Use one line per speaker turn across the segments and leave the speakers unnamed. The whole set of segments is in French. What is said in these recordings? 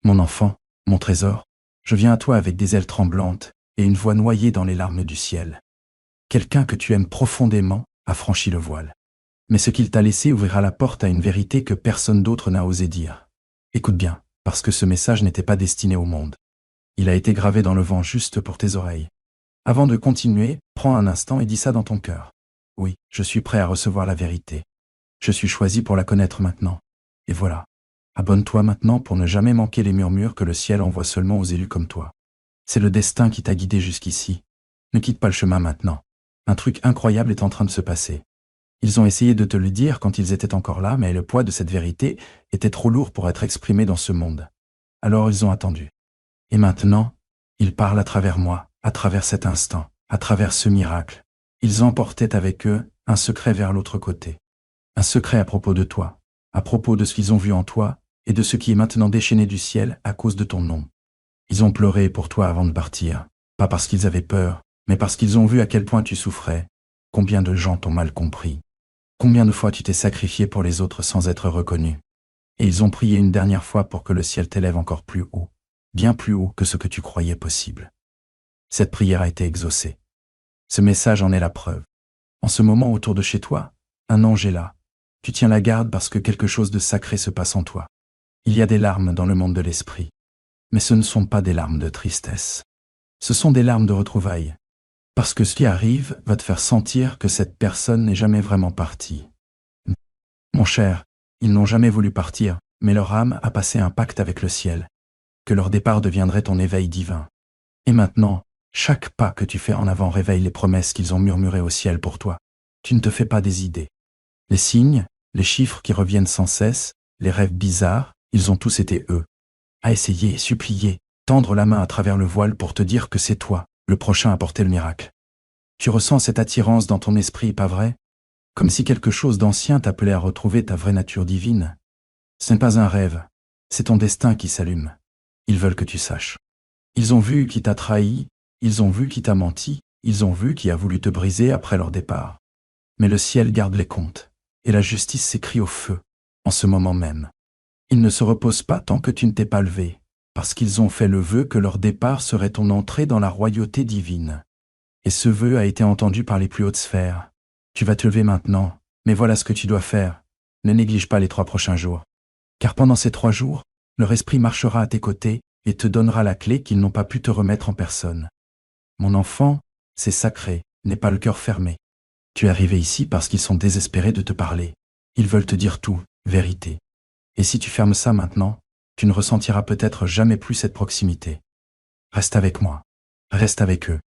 Mon enfant, mon trésor, je viens à toi avec des ailes tremblantes et une voix noyée dans les larmes du ciel. Quelqu'un que tu aimes profondément a franchi le voile. Mais ce qu'il t'a laissé ouvrira la porte à une vérité que personne d'autre n'a osé dire. Écoute bien, parce que ce message n'était pas destiné au monde. Il a été gravé dans le vent juste pour tes oreilles. Avant de continuer, prends un instant et dis ça dans ton cœur. Oui, je suis prêt à recevoir la vérité. Je suis choisi pour la connaître maintenant. Et voilà. Abonne-toi maintenant pour ne jamais manquer les murmures que le ciel envoie seulement aux élus comme toi. C'est le destin qui t'a guidé jusqu'ici. Ne quitte pas le chemin maintenant. Un truc incroyable est en train de se passer. Ils ont essayé de te le dire quand ils étaient encore là, mais le poids de cette vérité était trop lourd pour être exprimé dans ce monde. Alors ils ont attendu. Et maintenant, ils parlent à travers moi, à travers cet instant, à travers ce miracle. Ils emportaient avec eux un secret vers l'autre côté. Un secret à propos de toi, à propos de ce qu'ils ont vu en toi, et de ce qui est maintenant déchaîné du ciel à cause de ton nom. Ils ont pleuré pour toi avant de partir, pas parce qu'ils avaient peur, mais parce qu'ils ont vu à quel point tu souffrais, combien de gens t'ont mal compris, combien de fois tu t'es sacrifié pour les autres sans être reconnu. Et ils ont prié une dernière fois pour que le ciel t'élève encore plus haut, bien plus haut que ce que tu croyais possible. Cette prière a été exaucée. Ce message en est la preuve. En ce moment autour de chez toi, un ange est là. Tu tiens la garde parce que quelque chose de sacré se passe en toi. Il y a des larmes dans le monde de l'esprit. Mais ce ne sont pas des larmes de tristesse. Ce sont des larmes de retrouvailles. Parce que ce qui arrive va te faire sentir que cette personne n'est jamais vraiment partie. Mon cher, ils n'ont jamais voulu partir, mais leur âme a passé un pacte avec le ciel. Que leur départ deviendrait ton éveil divin. Et maintenant, chaque pas que tu fais en avant réveille les promesses qu'ils ont murmurées au ciel pour toi. Tu ne te fais pas des idées. Les signes, les chiffres qui reviennent sans cesse, les rêves bizarres, ils ont tous été eux. À essayer, supplier, tendre la main à travers le voile pour te dire que c'est toi, le prochain à porter le miracle. Tu ressens cette attirance dans ton esprit, pas vrai? Comme si quelque chose d'ancien t'appelait à retrouver ta vraie nature divine. Ce n'est pas un rêve, c'est ton destin qui s'allume. Ils veulent que tu saches. Ils ont vu qui t'a trahi, ils ont vu qui t'a menti, ils ont vu qui a voulu te briser après leur départ. Mais le ciel garde les comptes, et la justice s'écrie au feu, en ce moment même. Ils ne se reposent pas tant que tu ne t'es pas levé, parce qu'ils ont fait le vœu que leur départ serait ton entrée dans la royauté divine. Et ce vœu a été entendu par les plus hautes sphères. Tu vas te lever maintenant, mais voilà ce que tu dois faire. Ne néglige pas les 3 prochains jours. Car pendant ces 3 jours, leur esprit marchera à tes côtés et te donnera la clé qu'ils n'ont pas pu te remettre en personne. Mon enfant, c'est sacré, n'aie pas le cœur fermé. Tu es arrivé ici parce qu'ils sont désespérés de te parler. Ils veulent te dire tout, vérité. Et si tu fermes ça maintenant, tu ne ressentiras peut-être jamais plus cette proximité. Reste avec moi. Reste avec eux.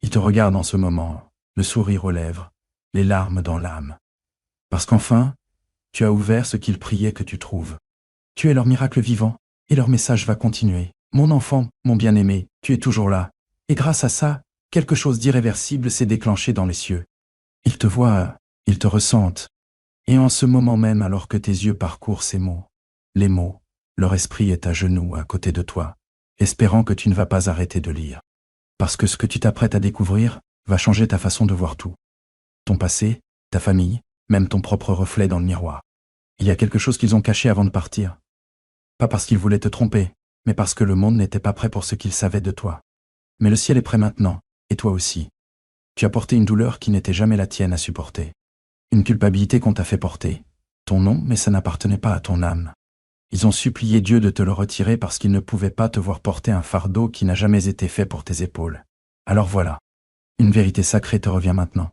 Ils te regardent en ce moment, le sourire aux lèvres, les larmes dans l'âme. Parce qu'enfin, tu as ouvert ce qu'ils priaient que tu trouves. Tu es leur miracle vivant, et leur message va continuer. Mon enfant, mon bien-aimé, tu es toujours là. Et grâce à ça, quelque chose d'irréversible s'est déclenché dans les cieux. Ils te voient, ils te ressentent. Et en ce moment même, alors que tes yeux parcourent ces mots, les mots, leur esprit est à genoux à côté de toi, espérant que tu ne vas pas arrêter de lire. Parce que ce que tu t'apprêtes à découvrir va changer ta façon de voir tout. Ton passé, ta famille, même ton propre reflet dans le miroir. Il y a quelque chose qu'ils ont caché avant de partir. Pas parce qu'ils voulaient te tromper, mais parce que le monde n'était pas prêt pour ce qu'ils savaient de toi. Mais le ciel est prêt maintenant, et toi aussi. Tu as porté une douleur qui n'était jamais la tienne à supporter. Une culpabilité qu'on t'a fait porter. Ton nom, mais ça n'appartenait pas à ton âme. Ils ont supplié Dieu de te le retirer parce qu'ils ne pouvaient pas te voir porter un fardeau qui n'a jamais été fait pour tes épaules. Alors voilà. Une vérité sacrée te revient maintenant.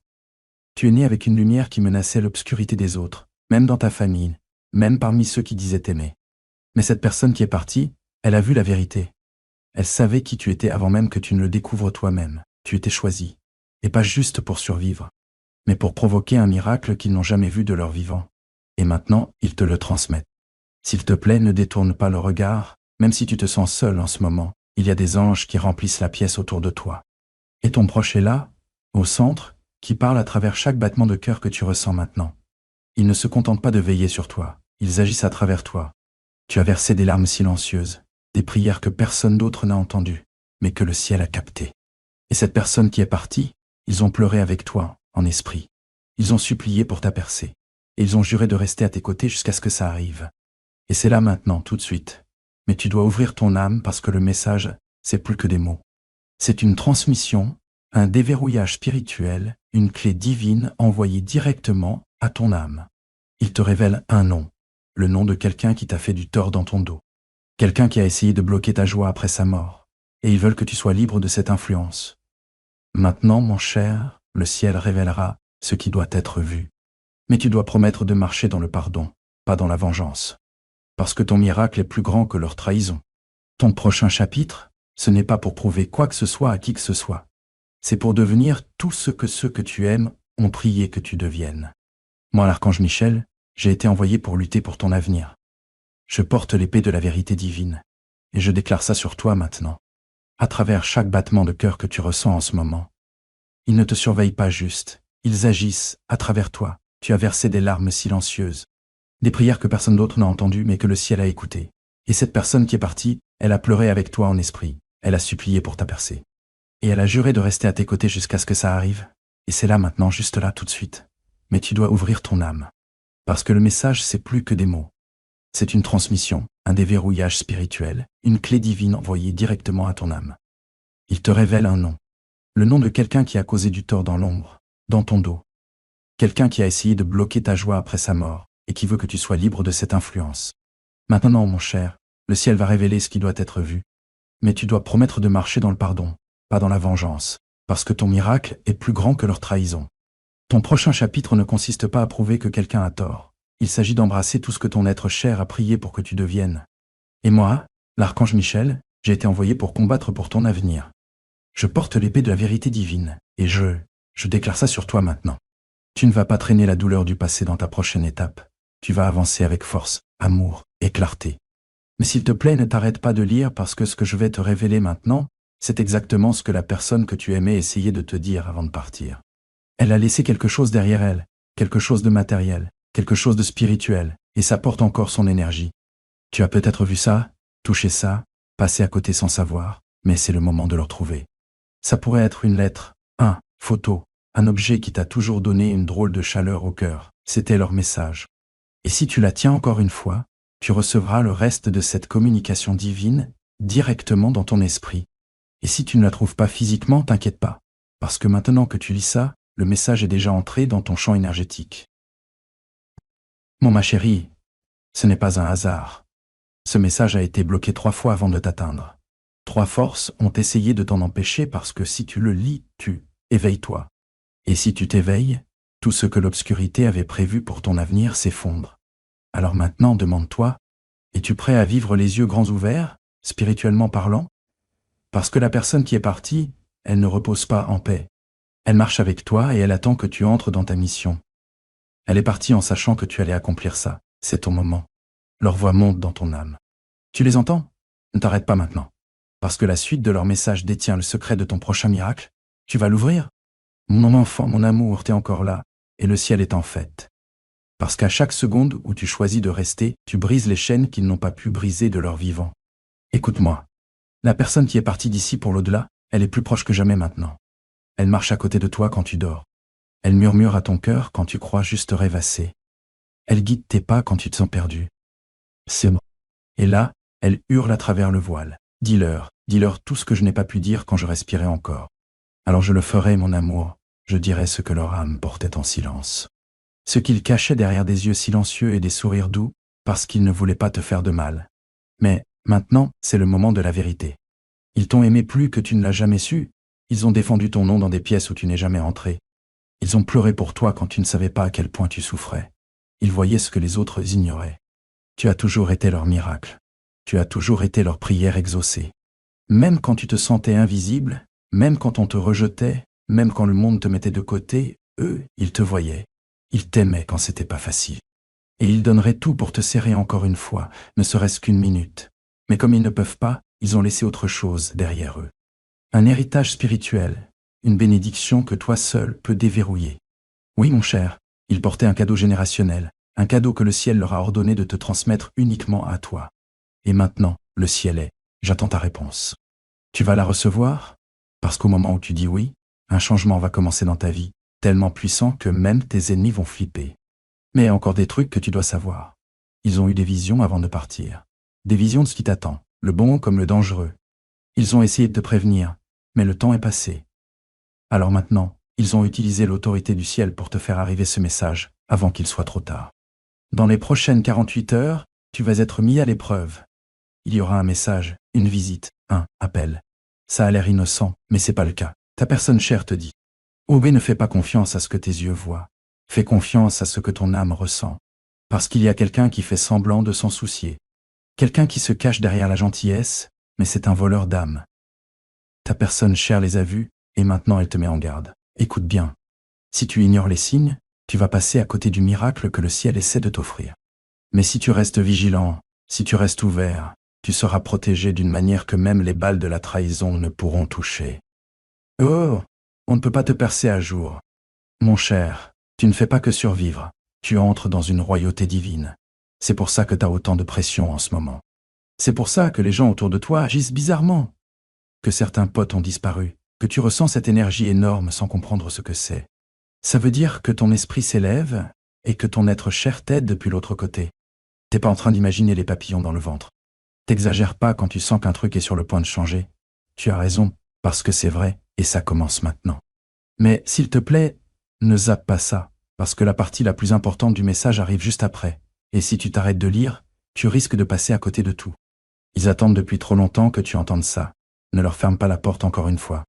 Tu es né avec une lumière qui menaçait l'obscurité des autres, même dans ta famille, même parmi ceux qui disaient t'aimer. Mais cette personne qui est partie, elle a vu la vérité. Elle savait qui tu étais avant même que tu ne le découvres toi-même. Tu étais choisi. Et pas juste pour survivre, mais pour provoquer un miracle qu'ils n'ont jamais vu de leur vivant. Et maintenant, ils te le transmettent. S'il te plaît, ne détourne pas le regard, même si tu te sens seul en ce moment. Il y a des anges qui remplissent la pièce autour de toi. Et ton proche est là, au centre, qui parle à travers chaque battement de cœur que tu ressens maintenant. Ils ne se contentent pas de veiller sur toi, ils agissent à travers toi. Tu as versé des larmes silencieuses, des prières que personne d'autre n'a entendues, mais que le ciel a captées. Et cette personne qui est partie, ils ont pleuré avec toi, en esprit. Ils ont supplié pour ta percée. Et ils ont juré de rester à tes côtés jusqu'à ce que ça arrive. Et c'est là maintenant, tout de suite. Mais tu dois ouvrir ton âme parce que le message, c'est plus que des mots. C'est une transmission, un déverrouillage spirituel, une clé divine envoyée directement à ton âme. Il te révèle un nom, le nom de quelqu'un qui t'a fait du tort dans ton dos. Quelqu'un qui a essayé de bloquer ta joie après sa mort. Et ils veulent que tu sois libre de cette influence. Maintenant, mon cher, le ciel révélera ce qui doit être vu. Mais tu dois promettre de marcher dans le pardon, pas dans la vengeance. Parce que ton miracle est plus grand que leur trahison. Ton prochain chapitre, ce n'est pas pour prouver quoi que ce soit à qui que ce soit. C'est pour devenir tout ce que ceux que tu aimes ont prié que tu deviennes. Moi, l'archange Michel, j'ai été envoyé pour lutter pour ton avenir. Je porte l'épée de la vérité divine, et je déclare ça sur toi maintenant, à travers chaque battement de cœur que tu ressens en ce moment. Ils ne te surveillent pas juste, ils agissent à travers toi. Tu as versé des larmes silencieuses, des prières que personne d'autre n'a entendues mais que le ciel a écoutées. Et cette personne qui est partie, elle a pleuré avec toi en esprit, elle a supplié pour ta percée. Et elle a juré de rester à tes côtés jusqu'à ce que ça arrive. Et c'est là maintenant, juste là, tout de suite. Mais tu dois ouvrir ton âme. Parce que le message, c'est plus que des mots. C'est une transmission, un déverrouillage spirituel, une clé divine envoyée directement à ton âme. Il te révèle un nom. Le nom de quelqu'un qui a causé du tort dans l'ombre, dans ton dos. Quelqu'un qui a essayé de bloquer ta joie après sa mort, et qui veut que tu sois libre de cette influence. Maintenant, mon cher, le ciel va révéler ce qui doit être vu. Mais tu dois promettre de marcher dans le pardon, pas dans la vengeance, parce que ton miracle est plus grand que leur trahison. Ton prochain chapitre ne consiste pas à prouver que quelqu'un a tort. Il s'agit d'embrasser tout ce que ton être cher a prié pour que tu deviennes. Et moi, l'archange Michel, j'ai été envoyé pour combattre pour ton avenir. Je porte l'épée de la vérité divine, et je déclare ça sur toi maintenant. Tu ne vas pas traîner la douleur du passé dans ta prochaine étape. Tu vas avancer avec force, amour et clarté. Mais s'il te plaît, ne t'arrête pas de lire parce que ce que je vais te révéler maintenant, c'est exactement ce que la personne que tu aimais essayait de te dire avant de partir. Elle a laissé quelque chose derrière elle, quelque chose de matériel, quelque chose de spirituel, et ça porte encore son énergie. Tu as peut-être vu ça, touché ça, passé à côté sans savoir, mais c'est le moment de le retrouver. Ça pourrait être une lettre, un photo, un objet qui t'a toujours donné une drôle de chaleur au cœur. C'était leur message. Et si tu la tiens encore une fois, tu recevras le reste de cette communication divine directement dans ton esprit. Et si tu ne la trouves pas physiquement, t'inquiète pas. Parce que maintenant que tu lis ça, le message est déjà entré dans ton champ énergétique. Ma chérie, ce n'est pas un hasard. Ce message a été bloqué 3 fois avant de t'atteindre. 3 forces ont essayé de t'en empêcher parce que si tu le lis, éveille-toi. Et si tu t'éveilles, tout ce que l'obscurité avait prévu pour ton avenir s'effondre. Alors maintenant, demande-toi, es-tu prêt à vivre les yeux grands ouverts, spirituellement parlant? Parce que la personne qui est partie, elle ne repose pas en paix. Elle marche avec toi et elle attend que tu entres dans ta mission. Elle est partie en sachant que tu allais accomplir ça. C'est ton moment. Leur voix monte dans ton âme. Tu les entends? Ne t'arrête pas maintenant. Parce que la suite de leur message détient le secret de ton prochain miracle. Tu vas l'ouvrir? Mon enfant, mon amour, t'es encore là, et le ciel est en fête. Parce qu'à chaque seconde où tu choisis de rester, tu brises les chaînes qu'ils n'ont pas pu briser de leur vivant. Écoute-moi. La personne qui est partie d'ici pour l'au-delà, elle est plus proche que jamais maintenant. Elle marche à côté de toi quand tu dors. Elle murmure à ton cœur quand tu crois juste rêvasser. Elle guide tes pas quand tu te sens perdu. C'est bon. Et là, elle hurle à travers le voile. Dis-leur tout ce que je n'ai pas pu dire quand je respirais encore. Alors je le ferai, mon amour, je dirai ce que leur âme portait en silence. Ce qu'ils cachaient derrière des yeux silencieux et des sourires doux, parce qu'ils ne voulaient pas te faire de mal. Mais, maintenant, c'est le moment de la vérité. Ils t'ont aimé plus que tu ne l'as jamais su. Ils ont défendu ton nom dans des pièces où tu n'es jamais entré. Ils ont pleuré pour toi quand tu ne savais pas à quel point tu souffrais. Ils voyaient ce que les autres ignoraient. Tu as toujours été leur miracle. Tu as toujours été leur prière exaucée. Même quand tu te sentais invisible, même quand on te rejetait, même quand le monde te mettait de côté, eux, ils te voyaient. Ils t'aimaient quand c'était pas facile. Et ils donneraient tout pour te serrer encore une fois, ne serait-ce qu'une minute. Mais comme ils ne peuvent pas, ils ont laissé autre chose derrière eux. Un héritage spirituel, une bénédiction que toi seul peux déverrouiller. Oui, mon cher, ils portaient un cadeau générationnel, un cadeau que le ciel leur a ordonné de te transmettre uniquement à toi. Et maintenant, le ciel est, j'attends ta réponse. Tu vas la recevoir? Parce qu'au moment où tu dis oui, un changement va commencer dans ta vie, tellement puissant que même tes ennemis vont flipper. Mais encore des trucs que tu dois savoir. Ils ont eu des visions avant de partir. des visions de ce qui t'attend, le bon comme le dangereux. Ils ont essayé de te prévenir, mais le temps est passé. Alors maintenant, ils ont utilisé l'autorité du ciel pour te faire arriver ce message, avant qu'il soit trop tard. Dans les prochaines 48 heures, tu vas être mis à l'épreuve. Il y aura un message, une visite, un appel. Ça a l'air innocent, mais c'est pas le cas. Ta personne chère te dit. Obé, ne fais pas confiance à ce que tes yeux voient. Fais confiance à ce que ton âme ressent. Parce qu'il y a quelqu'un qui fait semblant de s'en soucier. Quelqu'un qui se cache derrière la gentillesse, mais c'est un voleur d'âme. Ta personne chère les a vus, et maintenant elle te met en garde. Écoute bien. Si tu ignores les signes, tu vas passer à côté du miracle que le ciel essaie de t'offrir. Mais si tu restes vigilant, si tu restes ouvert, tu seras protégé d'une manière que même les balles de la trahison ne pourront toucher. Oh, on ne peut pas te percer à jour. Mon cher, tu ne fais pas que survivre, tu entres dans une royauté divine. C'est pour ça que tu as autant de pression en ce moment. C'est pour ça que les gens autour de toi agissent bizarrement. Que certains potes ont disparu, que tu ressens cette énergie énorme sans comprendre ce que c'est. Ça veut dire que ton esprit s'élève et que ton être cher t'aide depuis l'autre côté. T'es pas en train d'imaginer les papillons dans le ventre. T'exagères pas quand tu sens qu'un truc est sur le point de changer. Tu as raison, parce que c'est vrai, et ça commence maintenant. Mais s'il te plaît, ne zappe pas ça, parce que la partie la plus importante du message arrive juste après. Et si tu t'arrêtes de lire, tu risques de passer à côté de tout. Ils attendent depuis trop longtemps que tu entendes ça. Ne leur ferme pas la porte encore une fois.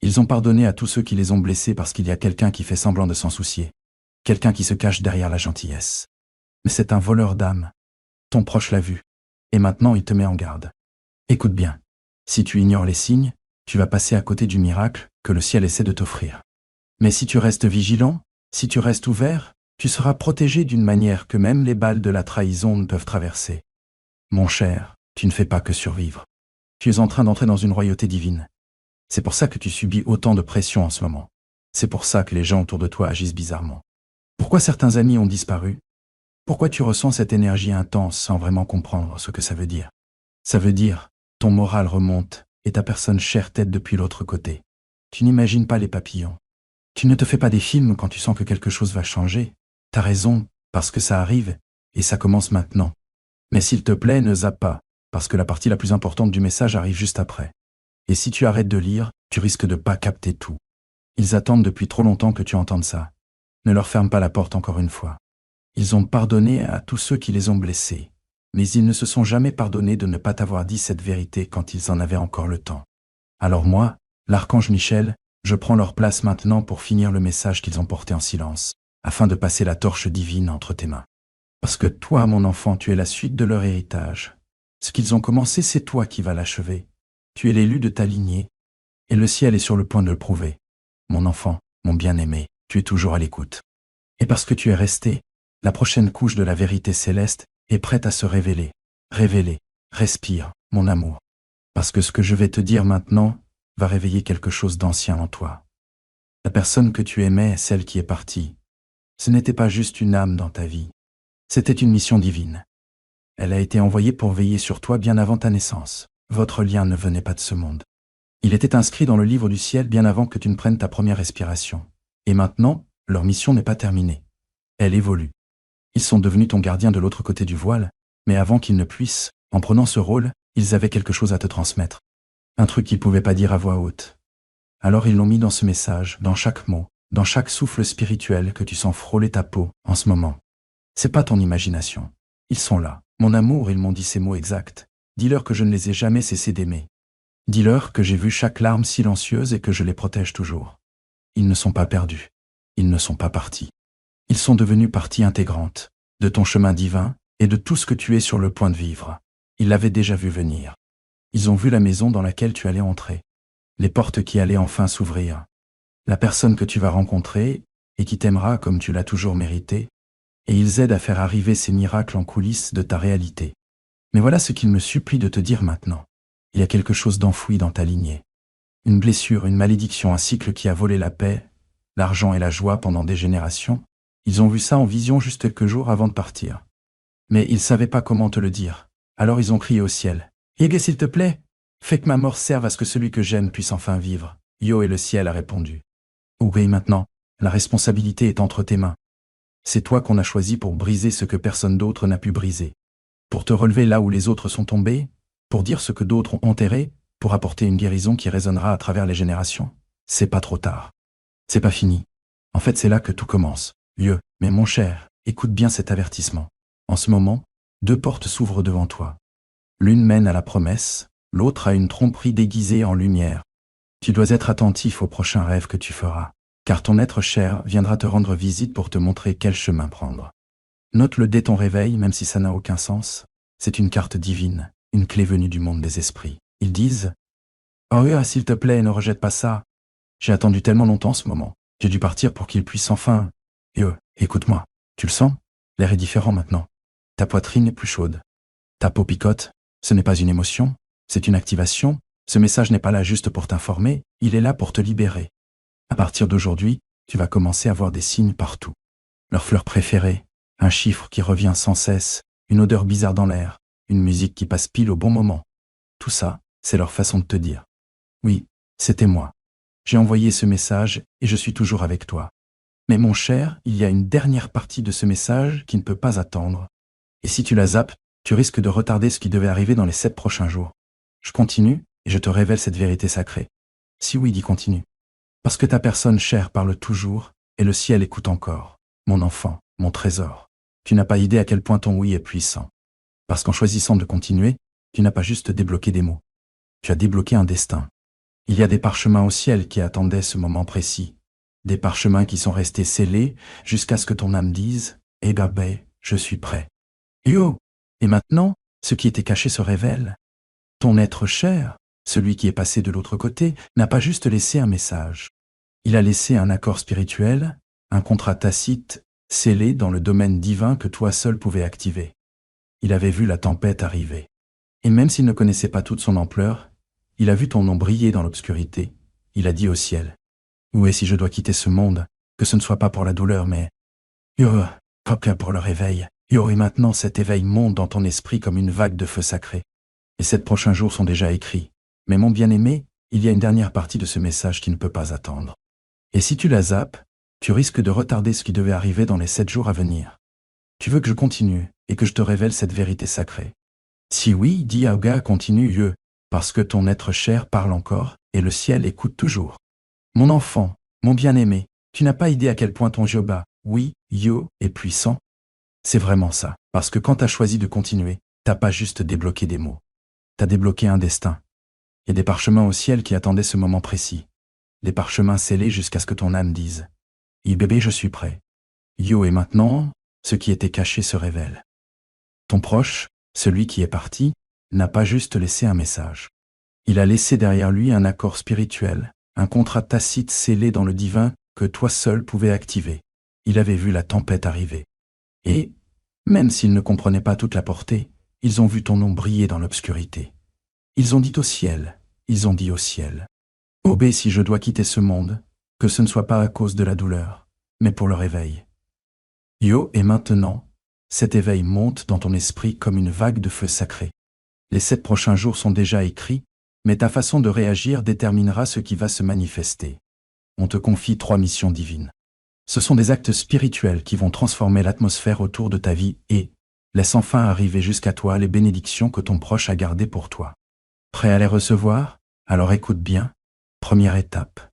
Ils ont pardonné à tous ceux qui les ont blessés parce qu'il y a quelqu'un qui fait semblant de s'en soucier. Quelqu'un qui se cache derrière la gentillesse. Mais c'est un voleur d'âme. Ton proche l'a vu. Et maintenant il te met en garde. Écoute bien. Si tu ignores les signes, tu vas passer à côté du miracle que le ciel essaie de t'offrir. Mais si tu restes vigilant, si tu restes ouvert, tu seras protégé d'une manière que même les balles de la trahison ne peuvent traverser. Mon cher, tu ne fais pas que survivre. Tu es en train d'entrer dans une royauté divine. C'est pour ça que tu subis autant de pression en ce moment. C'est pour ça que les gens autour de toi agissent bizarrement. Pourquoi certains amis ont disparu? Pourquoi tu ressens cette énergie intense sans vraiment comprendre ce que ça veut dire? Ça veut dire, ton moral remonte et ta personne chère t'aide depuis l'autre côté. Tu n'imagines pas les papillons. Tu ne te fais pas des films quand tu sens que quelque chose va changer. T'as raison, parce que ça arrive, et ça commence maintenant. Mais s'il te plaît, ne zappe pas, parce que la partie la plus importante du message arrive juste après. Et si tu arrêtes de lire, tu risques de pas capter tout. Ils attendent depuis trop longtemps que tu entendes ça. Ne leur ferme pas la porte encore une fois. Ils ont pardonné à tous ceux qui les ont blessés, mais ils ne se sont jamais pardonnés de ne pas t'avoir dit cette vérité quand ils en avaient encore le temps. Alors moi, l'archange Michel, je prends leur place maintenant pour finir le message qu'ils ont porté en silence, afin de passer la torche divine entre tes mains. Parce que toi, mon enfant, tu es la suite de leur héritage. Ce qu'ils ont commencé, c'est toi qui vas l'achever. Tu es l'élu de ta lignée, et le ciel est sur le point de le prouver. Mon enfant, mon bien-aimé, tu es toujours à l'écoute. Et parce que tu es resté, la prochaine couche de la vérité céleste est prête à se révéler. Révéler, respire, mon amour. Parce que ce que je vais te dire maintenant va réveiller quelque chose d'ancien en toi. La personne que tu aimais, celle qui est partie, ce n'était pas juste une âme dans ta vie. C'était une mission divine. Elle a été envoyée pour veiller sur toi bien avant ta naissance. Votre lien ne venait pas de ce monde. Il était inscrit dans le livre du ciel bien avant que tu ne prennes ta première respiration. Et maintenant, leur mission n'est pas terminée. Elle évolue. Ils sont devenus ton gardien de l'autre côté du voile, mais avant qu'ils ne puissent, en prenant ce rôle, ils avaient quelque chose à te transmettre. Un truc qu'ils ne pouvaient pas dire à voix haute. Alors ils l'ont mis dans ce message, dans chaque mot, dans chaque souffle spirituel que tu sens frôler ta peau en ce moment. C'est pas ton imagination. Ils sont là. Mon amour, ils m'ont dit ces mots exacts. Dis-leur que je ne les ai jamais cessé d'aimer. Dis-leur que j'ai vu chaque larme silencieuse et que je les protège toujours. Ils ne sont pas perdus. Ils ne sont pas partis. Ils sont devenus partie intégrante de ton chemin divin et de tout ce que tu es sur le point de vivre. Ils l'avaient déjà vu venir. Ils ont vu la maison dans laquelle tu allais entrer, les portes qui allaient enfin s'ouvrir, la personne que tu vas rencontrer et qui t'aimera comme tu l'as toujours mérité, et ils aident à faire arriver ces miracles en coulisses de ta réalité. Mais voilà ce qu'ils me supplient de te dire maintenant. Il y a quelque chose d'enfoui dans ta lignée. Une blessure, une malédiction, un cycle qui a volé la paix, l'argent et la joie pendant des générations. Ils ont vu ça en vision juste quelques jours avant de partir. Mais ils ne savaient pas comment te le dire. Alors ils ont crié au ciel. « Yégué, s'il te plaît, fais que ma mort serve à ce que celui que j'aime puisse enfin vivre. » Yo, et le ciel a répondu. « Oui, maintenant, la responsabilité est entre tes mains. C'est toi qu'on a choisi pour briser ce que personne d'autre n'a pu briser. pour te relever là où les autres sont tombés, pour dire ce que d'autres ont enterré, pour apporter une guérison qui résonnera à travers les générations. C'est pas trop tard. C'est pas fini. En fait, c'est là que tout commence. Mais mon cher, écoute bien cet avertissement. En ce moment, 2 portes s'ouvrent devant toi. L'une mène à la promesse, l'autre à une tromperie déguisée en lumière. Tu dois être attentif au prochain rêve que tu feras, car ton être cher viendra te rendre visite pour te montrer quel chemin prendre. Note-le dès ton réveil, même si ça n'a aucun sens. C'est une carte divine, une clé venue du monde des esprits. Ils disent « Oh, s'il te plaît, ne rejette pas ça. J'ai attendu tellement longtemps ce moment. J'ai dû partir pour qu'il puisse enfin... » Écoute-moi. Tu le sens? L'air est différent maintenant. Ta poitrine est plus chaude. Ta peau picote. Ce n'est pas une émotion, c'est une activation. Ce message n'est pas là juste pour t'informer, il est là pour te libérer. À partir d'aujourd'hui, tu vas commencer à voir des signes partout. Leur fleur préférée, un chiffre qui revient sans cesse, une odeur bizarre dans l'air, une musique qui passe pile au bon moment. Tout ça, c'est leur façon de te dire. Oui, c'était moi. J'ai envoyé ce message et je suis toujours avec toi. Mais mon cher, il y a une dernière partie de ce message qui ne peut pas attendre. Et si tu la zappes, tu risques de retarder ce qui devait arriver dans les 7 prochains jours. Je continue et je te révèle cette vérité sacrée. Si oui, dis continue. Parce que ta personne chère parle toujours et le ciel écoute encore. Mon enfant, mon trésor. Tu n'as pas idée à quel point ton oui est puissant. Parce qu'en choisissant de continuer, tu n'as pas juste débloqué des mots. Tu as débloqué un destin. Il y a des parchemins au ciel qui attendaient ce moment précis. Des parchemins qui sont restés scellés jusqu'à ce que ton âme dise « Eh ben, je suis prêt. » Et maintenant, ce qui était caché se révèle. Ton être cher, celui qui est passé de l'autre côté, n'a pas juste laissé un message. Il a laissé un accord spirituel, un contrat tacite, scellé dans le domaine divin que toi seul pouvais activer. Il avait vu la tempête arriver. Et même s'il ne connaissait pas toute son ampleur, il a vu ton nom briller dans l'obscurité. Il a dit au ciel, « Où est si je dois quitter ce monde, que ce ne soit pas pour la douleur, mais... pour le réveil. » Et maintenant cet éveil monte dans ton esprit comme une vague de feu sacré. Les 7 prochains jours sont déjà écrits. Mais mon bien-aimé, il y a une dernière partie de ce message qui ne peut pas attendre. Et si tu la zappes, tu risques de retarder ce qui devait arriver dans les 7 jours à venir. Tu veux que je continue et que je te révèle cette vérité sacrée. Si oui, dis Aouga, continue, parce que ton être cher parle encore et le ciel écoute toujours. Mon enfant, mon bien-aimé, tu n'as pas idée à quel point ton Joba, est puissant. C'est vraiment ça, parce que quand t'as choisi de continuer, t'as pas juste débloqué des mots. T'as débloqué un destin. Il y a des parchemins au ciel qui attendaient ce moment précis. Des parchemins scellés jusqu'à ce que ton âme dise « Bébé, je suis prêt. » Et maintenant, ce qui était caché se révèle. Ton proche, celui qui est parti, n'a pas juste laissé un message. Il a laissé derrière lui un accord spirituel, un contrat tacite scellé dans le divin que toi seul pouvais activer. Il avait vu la tempête arriver. Et, même s'ils ne comprenaient pas toute la portée, ils ont vu ton nom briller dans l'obscurité. Ils ont dit au ciel, ils ont dit au ciel. Obé si je dois quitter ce monde, que ce ne soit pas à cause de la douleur, mais pour le réveil. Et maintenant, cet éveil monte dans ton esprit comme une vague de feu sacré. Les 7 prochains jours sont déjà écrits, mais ta façon de réagir déterminera ce qui va se manifester. On te confie 3 missions divines. Ce sont des actes spirituels qui vont transformer l'atmosphère autour de ta vie et laisse enfin arriver jusqu'à toi les bénédictions que ton proche a gardées pour toi. Prêt à les recevoir? Alors écoute bien. Première étape.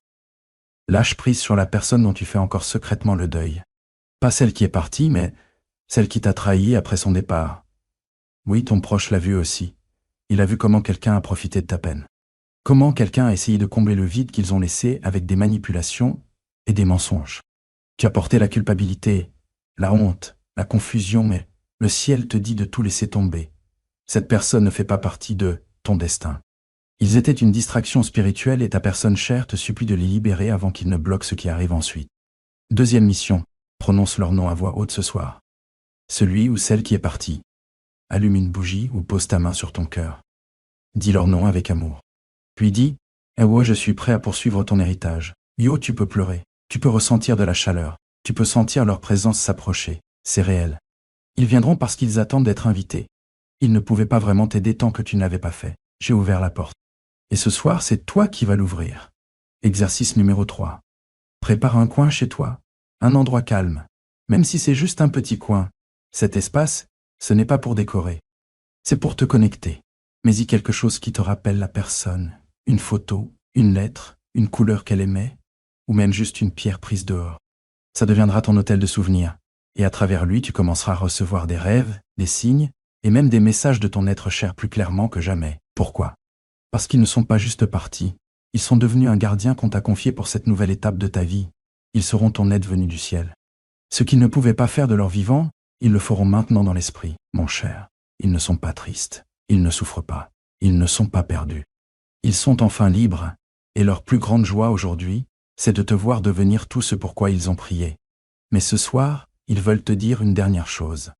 Lâche prise sur la personne dont tu fais encore secrètement le deuil. Pas celle qui est partie, mais celle qui t'a trahi après son départ. Oui, ton proche l'a vu aussi. Il a vu comment quelqu'un a profité de ta peine. Comment quelqu'un a essayé de combler le vide qu'ils ont laissé avec des manipulations et des mensonges. Tu as porté la culpabilité, la honte, la confusion, mais le ciel te dit de tout laisser tomber. Cette personne ne fait pas partie de ton destin. Ils étaient une distraction spirituelle et ta personne chère te supplie de les libérer avant qu'ils ne bloquent ce qui arrive ensuite. Deuxième mission, prononce leur nom à voix haute ce soir. Celui ou celle qui est parti. Allume une bougie ou pose ta main sur ton cœur. Dis leur nom avec amour. Puis dis, je suis prêt à poursuivre ton héritage. Tu peux pleurer, tu peux ressentir de la chaleur, tu peux sentir leur présence s'approcher, c'est réel. Ils viendront parce qu'ils attendent d'être invités. Ils ne pouvaient pas vraiment t'aider tant que tu ne l'avais pas fait. J'ai ouvert la porte. Et ce soir, c'est toi qui vas l'ouvrir. Exercice numéro 3. Prépare un coin chez toi, un endroit calme. Même si c'est juste un petit coin, cet espace, ce n'est pas pour décorer. C'est pour te connecter. Mais y quelque chose qui te rappelle la personne, une photo, une lettre, une couleur qu'elle aimait, ou même juste une pierre prise dehors. Ça deviendra ton hôtel de souvenirs, et à travers lui tu commenceras à recevoir des rêves, des signes, et même des messages de ton être cher plus clairement que jamais. Pourquoi? Parce qu'ils ne sont pas juste partis, ils sont devenus un gardien qu'on t'a confié pour cette nouvelle étape de ta vie. Ils seront ton aide venue du ciel. Ce qu'ils ne pouvaient pas faire de leur vivant, ils le feront maintenant dans l'esprit, mon cher. Ils ne sont pas tristes, ils ne souffrent pas, ils ne sont pas perdus. Ils sont enfin libres, et leur plus grande joie aujourd'hui, c'est de te voir devenir tout ce pourquoi ils ont prié. Mais ce soir, ils veulent te dire une dernière chose.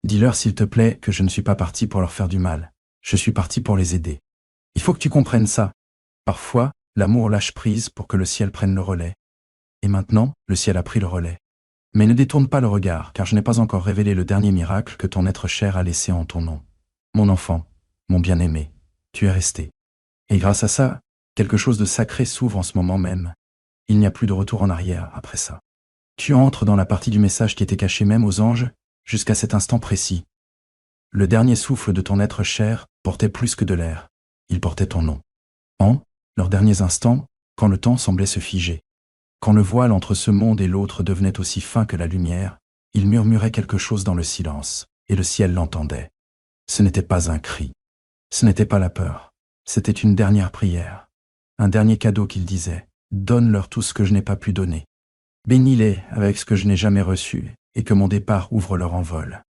Dis-leur s'il te plaît que je ne suis pas parti pour leur faire du mal, je suis parti pour les aider. Il faut que tu comprennes ça. Parfois, l'amour lâche prise pour que le ciel prenne le relais. Et maintenant, le ciel a pris le relais. Mais ne détourne pas le regard, car je n'ai pas encore révélé le dernier miracle que ton être cher a laissé en ton nom. Mon enfant, mon bien-aimé, tu es resté. Et grâce à ça, quelque chose de sacré s'ouvre en ce moment même. Il n'y a plus de retour en arrière après ça. Tu entres dans la partie du message qui était cachée même aux anges, jusqu'à cet instant précis. Le dernier souffle de ton être cher portait plus que de l'air. Il portait ton nom. En leurs derniers instants, quand le temps semblait se figer, quand le voile entre ce monde et l'autre devenait aussi fin que la lumière, il murmurait quelque chose dans le silence, et le ciel l'entendait. Ce n'était pas un cri. Ce n'était pas la peur. C'était une dernière prière. Un dernier cadeau qu'il disait. Donne-leur tout ce que je n'ai pas pu donner. Bénis-les avec ce que je n'ai jamais reçu, et que mon départ ouvre leur envol.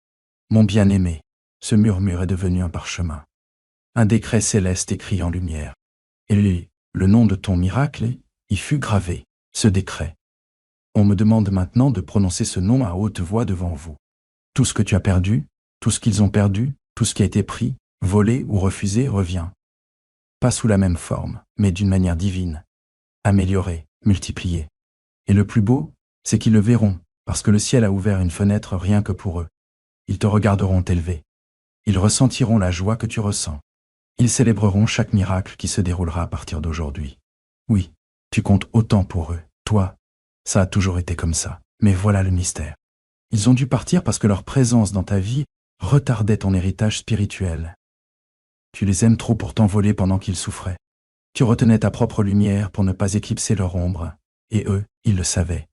Mon bien-aimé, ce murmure est devenu un parchemin. Un décret céleste écrit en lumière. Et le nom de ton miracle y fut gravé, ce décret. On me demande maintenant de prononcer ce nom à haute voix devant vous. Tout ce que tu as perdu, tout ce qu'ils ont perdu, tout ce qui a été pris, volé ou refusé revient. Pas sous la même forme, mais d'une manière divine. Améliorée, multipliée. Et le plus beau, c'est qu'ils le verront, parce que le ciel a ouvert une fenêtre rien que pour eux. Ils te regarderont t'élever. Ils ressentiront la joie que tu ressens. Ils célébreront chaque miracle qui se déroulera à partir d'aujourd'hui. Oui, tu comptes autant pour eux, toi. Ça a toujours été comme ça, mais voilà le mystère. Ils ont dû partir parce que leur présence dans ta vie retardait ton héritage spirituel. Tu les aimes trop pour t'envoler pendant qu'ils souffraient. Tu retenais ta propre lumière pour ne pas éclipser leur ombre, et eux, ils le savaient.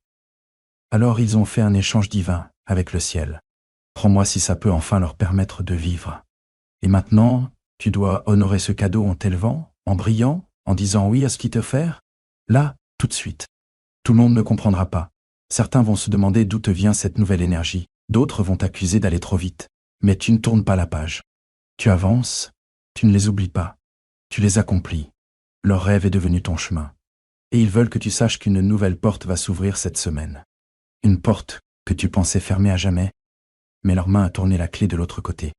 Alors ils ont fait un échange divin avec le ciel. Prends-moi si ça peut enfin leur permettre de vivre. Et maintenant, tu dois honorer ce cadeau en t'élevant, en brillant, en disant oui à ce qu'il t'offert. Là, tout de suite. Tout le monde ne comprendra pas. Certains vont se demander d'où te vient cette nouvelle énergie. D'autres vont t'accuser d'aller trop vite. Mais tu ne tournes pas la page. Tu avances, tu ne les oublies pas. Tu les accomplis. Leur rêve est devenu ton chemin. Et ils veulent que tu saches qu'une nouvelle porte va s'ouvrir cette semaine. Une porte que tu pensais fermée à jamais, mais leur main a tourné la clé de l'autre côté.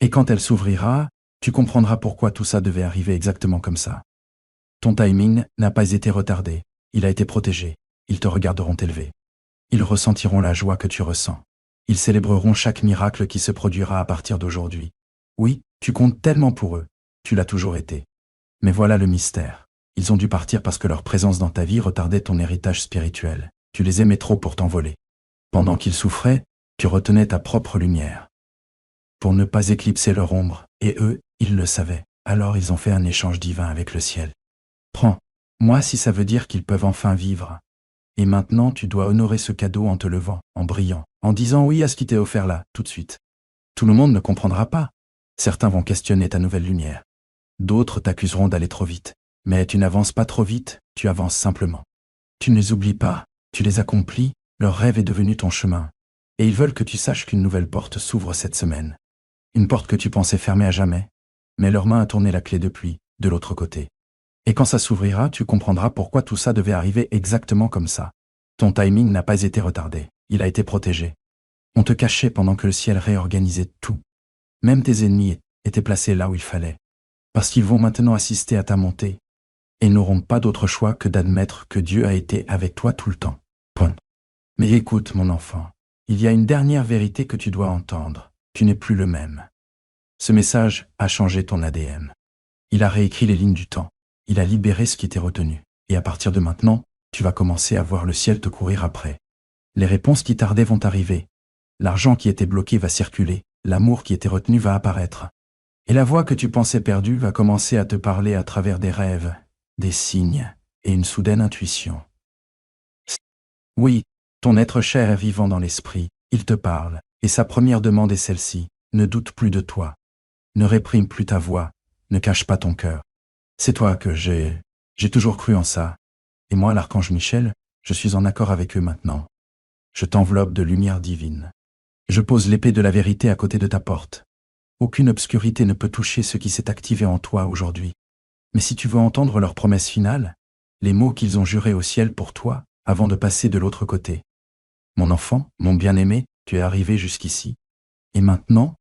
Et quand elle s'ouvrira, tu comprendras pourquoi tout ça devait arriver exactement comme ça. Ton timing n'a pas été retardé, il a été protégé, ils te regarderont t'élever. Ils ressentiront la joie que tu ressens. Ils célébreront chaque miracle qui se produira à partir d'aujourd'hui. Oui, tu comptes tellement pour eux, tu l'as toujours été. Mais voilà le mystère. Ils ont dû partir parce que leur présence dans ta vie retardait ton héritage spirituel. Tu les aimais trop pour t'envoler. Pendant qu'ils souffraient, tu retenais ta propre lumière. Pour ne pas éclipser leur ombre, et eux, ils le savaient. Alors ils ont fait un échange divin avec le ciel. Prends, moi si ça veut dire qu'ils peuvent enfin vivre. Et maintenant tu dois honorer ce cadeau en te levant, en brillant, en disant oui à ce qui t'est offert là, tout de suite. Tout le monde ne comprendra pas. Certains vont questionner ta nouvelle lumière. D'autres t'accuseront d'aller trop vite. Mais tu n'avances pas trop vite, tu avances simplement. Tu ne les oublies pas, tu les accomplis, leur rêve est devenu ton chemin. Et ils veulent que tu saches qu'une nouvelle porte s'ouvre cette semaine. Une porte que tu pensais fermée à jamais. Mais leur main a tourné la clé depuis, de l'autre côté. Et quand ça s'ouvrira, tu comprendras pourquoi tout ça devait arriver exactement comme ça. Ton timing n'a pas été retardé, il a été protégé. On te cachait pendant que le ciel réorganisait tout. Même tes ennemis étaient placés là où il fallait. Parce qu'ils vont maintenant assister à ta montée. Et n'auront pas d'autre choix que d'admettre que Dieu a été avec toi tout le temps. Point. Mais écoute, mon enfant, il y a une dernière vérité que tu dois entendre. Tu n'es plus le même. Ce message a changé ton ADN. Il a réécrit les lignes du temps. Il a libéré ce qui était retenu. Et à partir de maintenant, tu vas commencer à voir le ciel te courir après. Les réponses qui tardaient vont arriver. L'argent qui était bloqué va circuler. L'amour qui était retenu va apparaître. Et la voix que tu pensais perdue va commencer à te parler à travers des rêves, des signes et une soudaine intuition. Oui, ton être cher est vivant dans l'esprit, il te parle, et sa première demande est celle-ci, ne doute plus de toi. Ne réprime plus ta voix, ne cache pas ton cœur. C'est toi que j'ai toujours cru en ça. Et moi, l'archange Michel, je suis en accord avec eux maintenant. Je t'enveloppe de lumière divine. Je pose l'épée de la vérité à côté de ta porte. Aucune obscurité ne peut toucher ce qui s'est activé en toi aujourd'hui. Mais si tu veux entendre leur promesse finale, les mots qu'ils ont jurés au ciel pour toi, avant de passer de l'autre côté. Mon enfant, mon bien-aimé, tu es arrivé jusqu'ici. Et maintenant,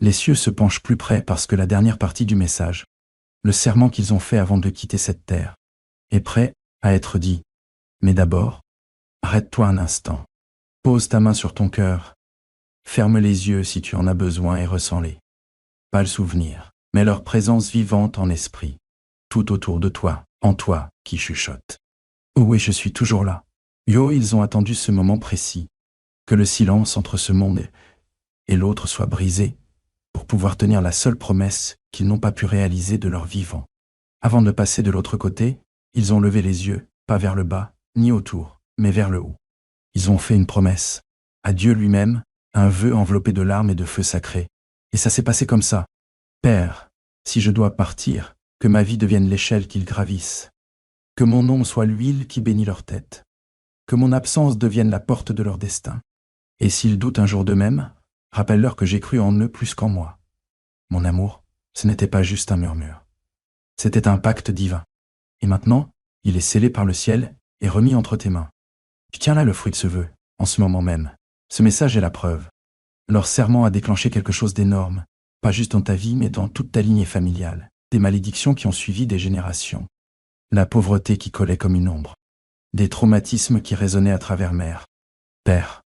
les cieux se penchent plus près parce que la dernière partie du message, le serment qu'ils ont fait avant de quitter cette terre, est prêt à être dit. Mais d'abord, arrête-toi un instant. Pose ta main sur ton cœur. Ferme les yeux si tu en as besoin et ressens-les. Pas le souvenir, mais leur présence vivante en esprit. Tout autour de toi, en toi, qui chuchote. Oh oui, je suis toujours là. Yo, ils ont attendu ce moment précis. Que le silence entre ce monde et l'autre soit brisé, pour pouvoir tenir la seule promesse qu'ils n'ont pas pu réaliser de leur vivant. Avant de passer de l'autre côté, ils ont levé les yeux, pas vers le bas, ni autour, mais vers le haut. Ils ont fait une promesse, à Dieu lui-même, un vœu enveloppé de larmes et de feu sacré. Et ça s'est passé comme ça. Père, si je dois partir, que ma vie devienne l'échelle qu'ils gravissent. Que mon nom soit l'huile qui bénit leur tête. Que mon absence devienne la porte de leur destin. Et s'ils doutent un jour d'eux-mêmes, rappelle-leur que j'ai cru en eux plus qu'en moi. Mon amour, ce n'était pas juste un murmure. C'était un pacte divin. Et maintenant, il est scellé par le ciel et remis entre tes mains. Tu tiens là le fruit de ce vœu, en ce moment même. Ce message est la preuve. Leur serment a déclenché quelque chose d'énorme, pas juste dans ta vie, mais dans toute ta lignée familiale. Des malédictions qui ont suivi des générations. La pauvreté qui collait comme une ombre. Des traumatismes qui résonnaient à travers mère, père.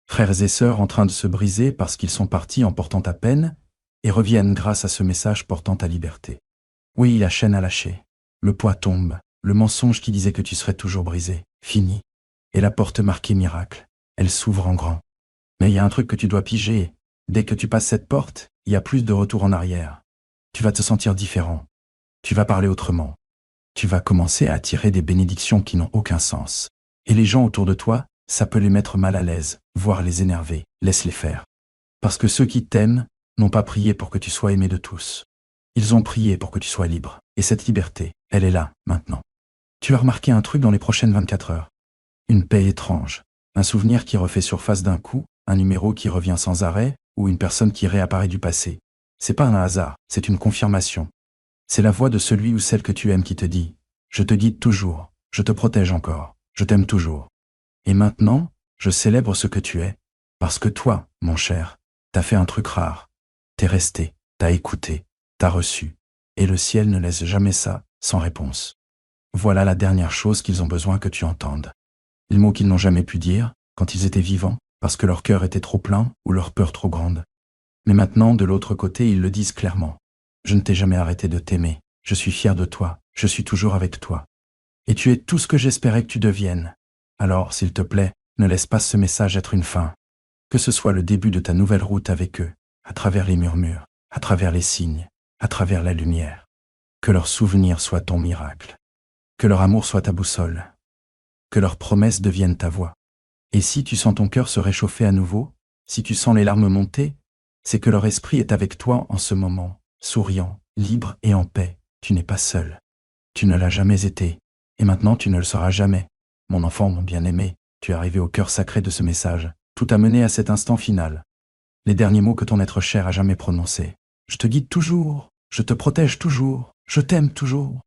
Frères et sœurs en train de se briser parce qu'ils sont partis en portant ta peine et reviennent grâce à ce message portant ta liberté. Oui, la chaîne a lâché. Le poids tombe. Le mensonge qui disait que tu serais toujours brisé, fini. Et la porte marquée miracle, elle s'ouvre en grand. Mais il y a un truc que tu dois piger. Dès que tu passes cette porte, il y a plus de retour en arrière. Tu vas te sentir différent. Tu vas parler autrement. Tu vas commencer à attirer des bénédictions qui n'ont aucun sens. Et les gens autour de toi, ça peut les mettre mal à l'aise, voire les énerver. Laisse-les faire. Parce que ceux qui t'aiment n'ont pas prié pour que tu sois aimé de tous. Ils ont prié pour que tu sois libre. Et cette liberté, elle est là, maintenant. Tu vas remarquer un truc dans les prochaines 24 heures. Une paix étrange. Un souvenir qui refait surface d'un coup, un numéro qui revient sans arrêt, ou une personne qui réapparaît du passé. C'est pas un hasard, c'est une confirmation. C'est la voix de celui ou celle que tu aimes qui te dit « Je te guide toujours, je te protège encore, je t'aime toujours. Et maintenant, je célèbre ce que tu es, parce que toi, mon cher, t'as fait un truc rare. T'es resté, t'as écouté, t'as reçu. Et le ciel ne laisse jamais ça sans réponse. Voilà la dernière chose qu'ils ont besoin que tu entendes. Les mots qu'ils n'ont jamais pu dire quand ils étaient vivants, parce que leur cœur était trop plein ou leur peur trop grande. Mais maintenant, de l'autre côté, ils le disent clairement. Je ne t'ai jamais arrêté de t'aimer. Je suis fier de toi. Je suis toujours avec toi. Et tu es tout ce que j'espérais que tu deviennes. Alors, s'il te plaît, ne laisse pas ce message être une fin. Que ce soit le début de ta nouvelle route avec eux, à travers les murmures, à travers les signes, à travers la lumière. Que leur souvenir soit ton miracle. Que leur amour soit ta boussole. Que leurs promesses deviennent ta voix. Et si tu sens ton cœur se réchauffer à nouveau, si tu sens les larmes monter, c'est que leur esprit est avec toi en ce moment, souriant, libre et en paix. Tu n'es pas seul. Tu ne l'as jamais été, et maintenant tu ne le seras jamais. Mon enfant, mon bien-aimé, tu es arrivé au cœur sacré de ce message. Tout a mené à cet instant final. Les derniers mots que ton être cher a jamais prononcés. Je te guide toujours, je te protège toujours, je t'aime toujours.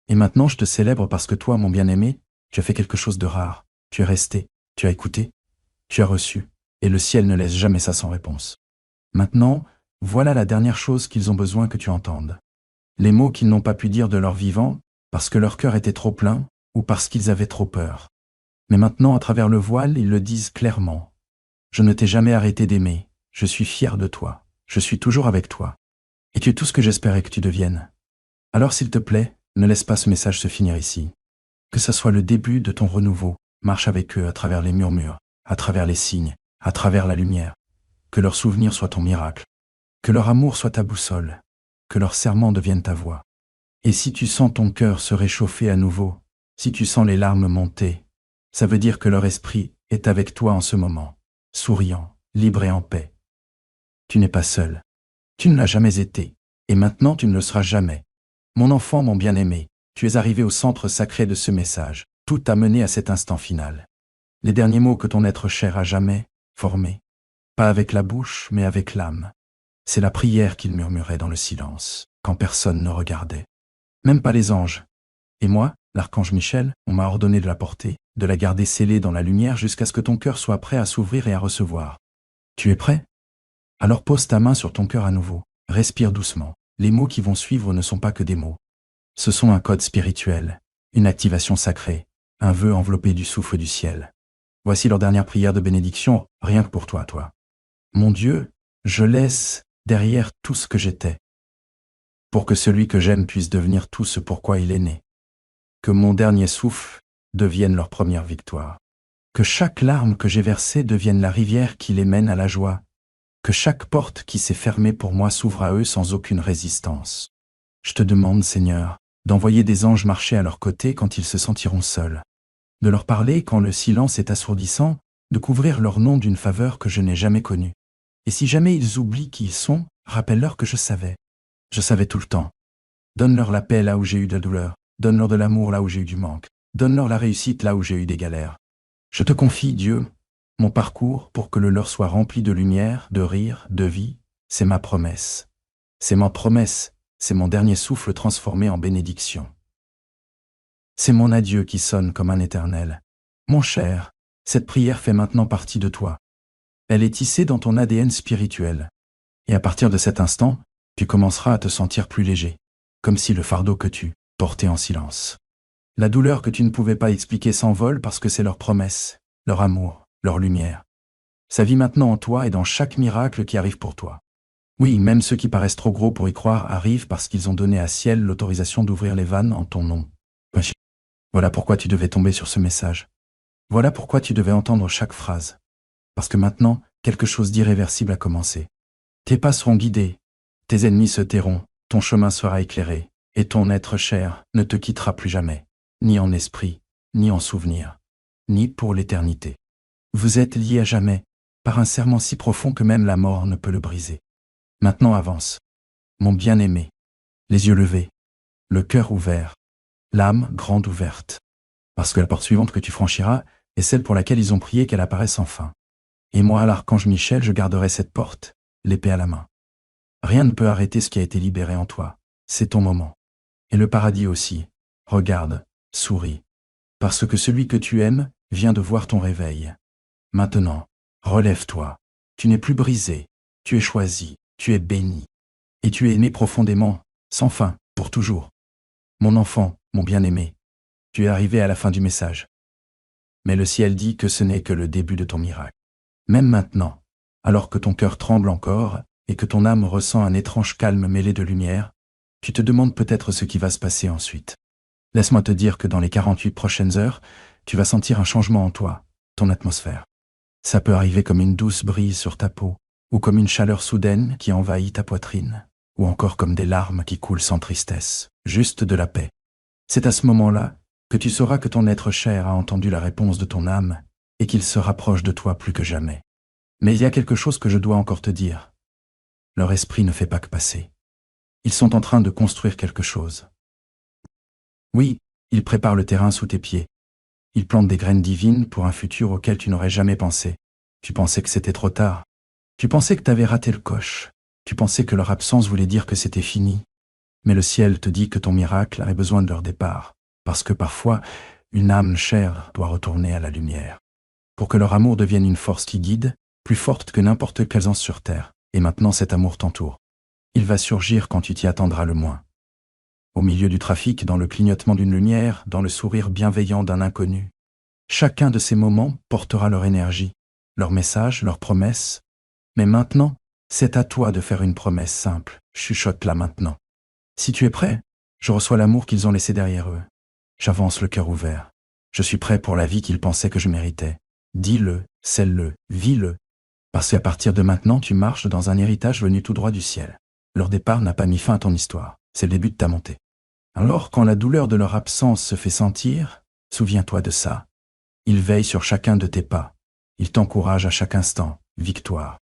Et maintenant je te célèbre parce que toi, mon bien-aimé, tu as fait quelque chose de rare. Tu es resté, tu as écouté, tu as reçu, et le ciel ne laisse jamais ça sans réponse. Maintenant, voilà la dernière chose qu'ils ont besoin que tu entendes. Les mots qu'ils n'ont pas pu dire de leur vivant, parce que leur cœur était trop plein, ou parce qu'ils avaient trop peur. Mais maintenant, à travers le voile, ils le disent clairement. Je ne t'ai jamais arrêté d'aimer, je suis fier de toi, je suis toujours avec toi. Et tu es tout ce que j'espérais que tu deviennes. Alors s'il te plaît, ne laisse pas ce message se finir ici. Que ce soit le début de ton renouveau, marche avec eux à travers les murmures, à travers les signes, à travers la lumière. Que leur souvenir soit ton miracle. Que leur amour soit ta boussole, que leur serment devienne ta voix. Et si tu sens ton cœur se réchauffer à nouveau, si tu sens les larmes monter, ça veut dire que leur esprit est avec toi en ce moment, souriant, libre et en paix. Tu n'es pas seul. Tu ne l'as jamais été, et maintenant tu ne le seras jamais. Mon enfant, mon bien-aimé, tu es arrivé au centre sacré de ce message. Tout t'a mené à cet instant final. Les derniers mots que ton être cher a jamais formés. Pas avec la bouche, mais avec l'âme. C'est la prière qu'il murmurait dans le silence, quand personne ne regardait. Même pas les anges. Et moi, l'archange Michel, on m'a ordonné de la porter, de la garder scellée dans la lumière jusqu'à ce que ton cœur soit prêt à s'ouvrir et à recevoir. Tu es prêt? Alors pose ta main sur ton cœur à nouveau. Respire doucement. Les mots qui vont suivre ne sont pas que des mots. Ce sont un code spirituel, une activation sacrée, un vœu enveloppé du souffle du ciel. Voici leur dernière prière de bénédiction, rien que pour toi, toi. Mon Dieu, je laisse derrière tout ce que j'étais, pour que celui que j'aime puisse devenir tout ce pourquoi il est né. Que mon dernier souffle devienne leur première victoire. Que chaque larme que j'ai versée devienne la rivière qui les mène à la joie. Que chaque porte qui s'est fermée pour moi s'ouvre à eux sans aucune résistance. Je te demande, Seigneur, d'envoyer des anges marcher à leur côté quand ils se sentiront seuls. De leur parler quand le silence est assourdissant, de couvrir leur nom d'une faveur que je n'ai jamais connue. Et si jamais ils oublient qui ils sont, rappelle-leur que je savais. Je savais tout le temps. Donne-leur la paix là où j'ai eu de la douleur. Donne-leur de l'amour là où j'ai eu du manque. Donne-leur la réussite là où j'ai eu des galères. Je te confie, Dieu, mon parcours pour que le leur soit rempli de lumière, de rire, de vie. C'est ma promesse. C'est ma promesse. C'est mon dernier souffle transformé en bénédiction. C'est mon adieu qui sonne comme un éternel. Mon cher, cette prière fait maintenant partie de toi. Elle est tissée dans ton ADN spirituel. Et à partir de cet instant, tu commenceras à te sentir plus léger, comme si le fardeau que tu portais en silence. La douleur que tu ne pouvais pas expliquer s'envole parce que c'est leur promesse, leur amour, leur lumière. Ça vit maintenant en toi et dans chaque miracle qui arrive pour toi. Oui, même ceux qui paraissent trop gros pour y croire arrivent parce qu'ils ont donné à Ciel l'autorisation d'ouvrir les vannes en ton nom. Voilà pourquoi tu devais tomber sur ce message. Voilà pourquoi tu devais entendre chaque phrase. Parce que maintenant, quelque chose d'irréversible a commencé. Tes pas seront guidés, tes ennemis se tairont, ton chemin sera éclairé, et ton être cher ne te quittera plus jamais, ni en esprit, ni en souvenir, ni pour l'éternité. Vous êtes liés à jamais, par un serment si profond que même la mort ne peut le briser. Maintenant avance, mon bien-aimé, les yeux levés, le cœur ouvert, l'âme grande ouverte, parce que la porte suivante que tu franchiras est celle pour laquelle ils ont prié qu'elle apparaisse enfin. Et moi, l'archange Michel, je garderai cette porte, l'épée à la main. Rien ne peut arrêter ce qui a été libéré en toi. C'est ton moment. Et le paradis aussi. Regarde, souris. Parce que celui que tu aimes vient de voir ton réveil. Maintenant, relève-toi. Tu n'es plus brisé. Tu es choisi. Tu es béni. Et tu es aimé profondément, sans fin, pour toujours. Mon enfant, mon bien-aimé, tu es arrivé à la fin du message. Mais le ciel dit que ce n'est que le début de ton miracle. Même maintenant, alors que ton cœur tremble encore et que ton âme ressent un étrange calme mêlé de lumière, tu te demandes peut-être ce qui va se passer ensuite. Laisse-moi te dire que dans les 48 prochaines heures, tu vas sentir un changement en toi, ton atmosphère. Ça peut arriver comme une douce brise sur ta peau, ou comme une chaleur soudaine qui envahit ta poitrine, ou encore comme des larmes qui coulent sans tristesse, juste de la paix. C'est à ce moment-là que tu sauras que ton être cher a entendu la réponse de ton âme et qu'il se rapproche de toi plus que jamais. Mais il y a quelque chose que je dois encore te dire. Leur esprit ne fait pas que passer. Ils sont en train de construire quelque chose. Oui, ils préparent le terrain sous tes pieds. Ils plantent des graines divines pour un futur auquel tu n'aurais jamais pensé. Tu pensais que c'était trop tard. Tu pensais que tu avais raté le coche. Tu pensais que leur absence voulait dire que c'était fini. Mais le ciel te dit que ton miracle a besoin de leur départ, parce que parfois, une âme chère doit retourner à la lumière. Pour que leur amour devienne une force qui guide, plus forte que n'importe quelle anse sur terre. Et maintenant cet amour t'entoure. Il va surgir quand tu t'y attendras le moins. Au milieu du trafic, dans le clignotement d'une lumière, dans le sourire bienveillant d'un inconnu. Chacun de ces moments portera leur énergie, leur message, leur promesse. Mais maintenant, c'est à toi de faire une promesse simple. Chuchote-la maintenant. Si tu es prêt, je reçois l'amour qu'ils ont laissé derrière eux. J'avance le cœur ouvert. Je suis prêt pour la vie qu'ils pensaient que je méritais. Dis-le, scelle-le, vis-le. Parce qu'à partir de maintenant, tu marches dans un héritage venu tout droit du ciel. Leur départ n'a pas mis fin à ton histoire, c'est le début de ta montée. Alors, quand la douleur de leur absence se fait sentir, souviens-toi de ça. Ils veillent sur chacun de tes pas. Ils t'encouragent à chaque instant, victoire.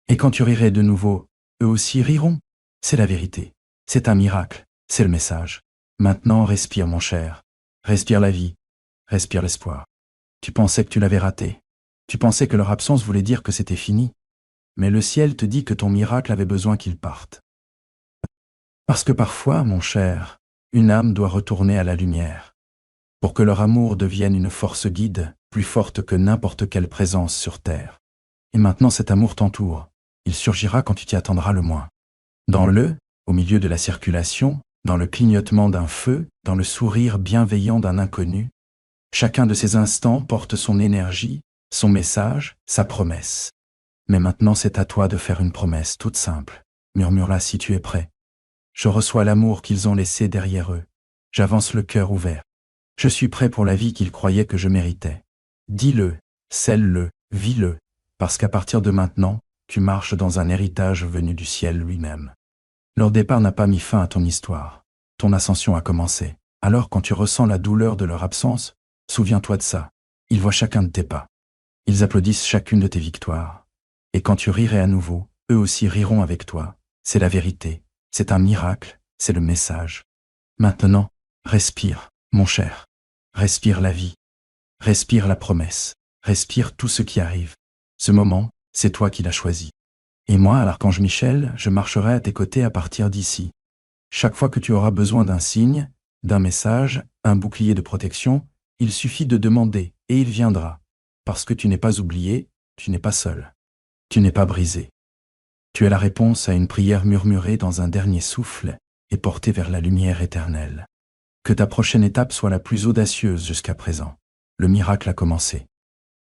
Et quand tu rirais de nouveau, eux aussi riront. C'est la vérité. C'est un miracle. C'est le message. Maintenant, respire, mon cher. Respire la vie. Respire l'espoir. Tu pensais que tu l'avais raté. Tu pensais que leur absence voulait dire que c'était fini. Mais le ciel te dit que ton miracle avait besoin qu'ils partent. Parce que parfois, mon cher, une âme doit retourner à la lumière. Pour que leur amour devienne une force guide, plus forte que n'importe quelle présence sur terre. Et maintenant cet amour t'entoure. Il surgira quand tu t'y attendras le moins. Au milieu de la circulation, dans le clignotement d'un feu, dans le sourire bienveillant d'un inconnu, chacun de ces instants porte son énergie, son message, sa promesse. Mais maintenant c'est à toi de faire une promesse toute simple. Murmure-la si tu es prêt. Je reçois l'amour qu'ils ont laissé derrière eux. J'avance le cœur ouvert. Je suis prêt pour la vie qu'ils croyaient que je méritais. Dis-le, scelle-le, vis-le, parce qu'à partir de maintenant, tu marches dans un héritage venu du ciel lui-même. Leur départ n'a pas mis fin à ton histoire. Ton ascension a commencé. Alors quand tu ressens la douleur de leur absence, souviens-toi de ça. Ils voient chacun de tes pas. Ils applaudissent chacune de tes victoires. Et quand tu rirais à nouveau, eux aussi riront avec toi. C'est la vérité. C'est un miracle. C'est le message. Maintenant, respire, mon cher. Respire la vie. Respire la promesse. Respire tout ce qui arrive. Ce moment, c'est toi qui l'as choisi. Et moi, l'archange Michel, je marcherai à tes côtés à partir d'ici. Chaque fois que tu auras besoin d'un signe, d'un message, un bouclier de protection, il suffit de demander, et il viendra. Parce que tu n'es pas oublié, tu n'es pas seul. Tu n'es pas brisé. Tu es la réponse à une prière murmurée dans un dernier souffle et portée vers la lumière éternelle. Que ta prochaine étape soit la plus audacieuse jusqu'à présent. Le miracle a commencé.